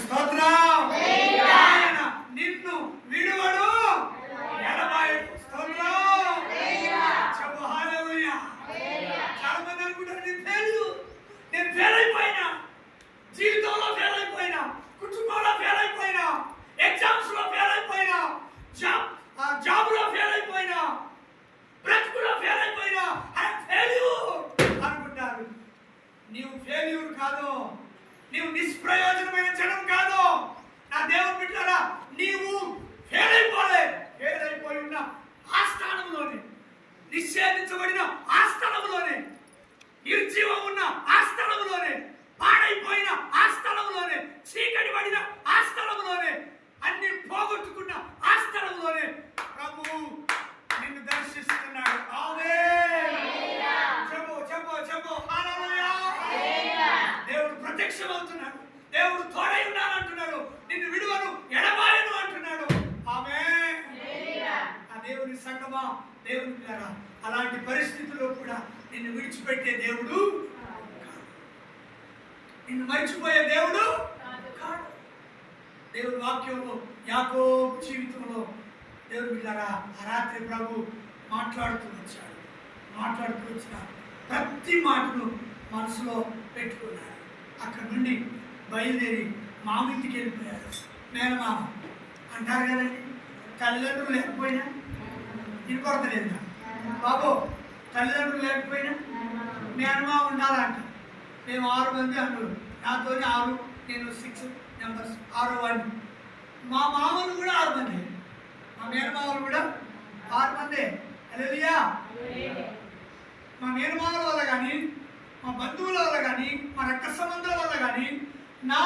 స్తోత్రం. ఆయన నిన్ను విడువడు ఎడబాయడు. స్తోత్రం. చెప్పు హల్లెలూయా. చాలా మంది అనుకుంటారు నేను ఫెయిల్ అయిపోయినా, జీవితంలో ఫెయిల్ అయిపోయినా, కుటుంబంలో ఫెయిల్ అయిపోయినా, ఎగ్జామ్స్ లో ఫెయిల్ అయిపోయినా, జాబ్ లో ఫెయిల్ అయిపోయినా, బ్రతుకులో ఫెయిల్ అయిపోయినా ఫెయిల్యూర్ అనుకుంటారు. నీవు ఫెయిల్యూర్ కాదు, నీవు నిష్ప్రయోజనమైన జనం కాదు. నా దేవుని బిడ్డలారా, నీవు ఫెయిల్ అయిపోలే. ఫెయిల్ అయిపోయి ఉన్న ఆ స్థానంలోనే, నిషేధించబడిన ఆ స్థలంలోనే, నిర్జీవం ఉన్న ఆ స్థలంలోనే, పాడైపోయిన ఆ స్థలంలోనే, చీకటి పడిన ఆ స్థలంలోనే, అన్ని పోగొట్టుకున్న ఆ స్థలంలోనే ప్రభువు నిన్ను దర్శిస్తున్నాడు. ఆమేన్. చెప్పు చెప్పు చెప్పు హల్లెలూయా. దేవుడు ప్రత్యక్షమవుతున్నాడు. దేవుడు తోడై ఉన్నాను అంటున్నాడు. నిన్ను విడువను ఎడబాయను అంటున్నాడు. ఆమేన్. ఆ దేవుని సంగమా, దేవుని పిల్లరా, అలాంటి పరిస్థితుల్లో కూడా నిన్ను విడిచిపెట్టే దేవుడు కాదు. నిన్ను మర్చిపోయే దేవుడు కాదు. దేవుని వాక్యంలో యాకోబు జీవితంలో దేవుని బిడ్డలారా, ఆ రాత్రి ప్రభు మాట్లాడుతూ వచ్చిన ప్రతి మాటను మనసులో పెట్టుకున్నాడు. అక్కడ నుండి బయలుదేరి మామింటికి వెళ్ళిపోయాడు. మేనమామ అంటారు కదండి, తల్లిదండ్రులు లేకపోయినా ఇనుకొడతలేదు బాబు, తల్లిదండ్రులు లేకపోయినా మేనమామ ఉండాలంట. మేము 6 మంది అన్నారు, నాతోనే 6, నేను 6 మెంబర్స్, 6వ వాడిని. మా మామలు కూడా 6 మంది, మా మేనమామలు కూడా 6 మందే. హల్లెలూయా. మా మేనమామల వల్ల కానీ, మా బంధువుల వల్ల కానీ, మా రక్త సంబంధాల వల్ల కానీ నా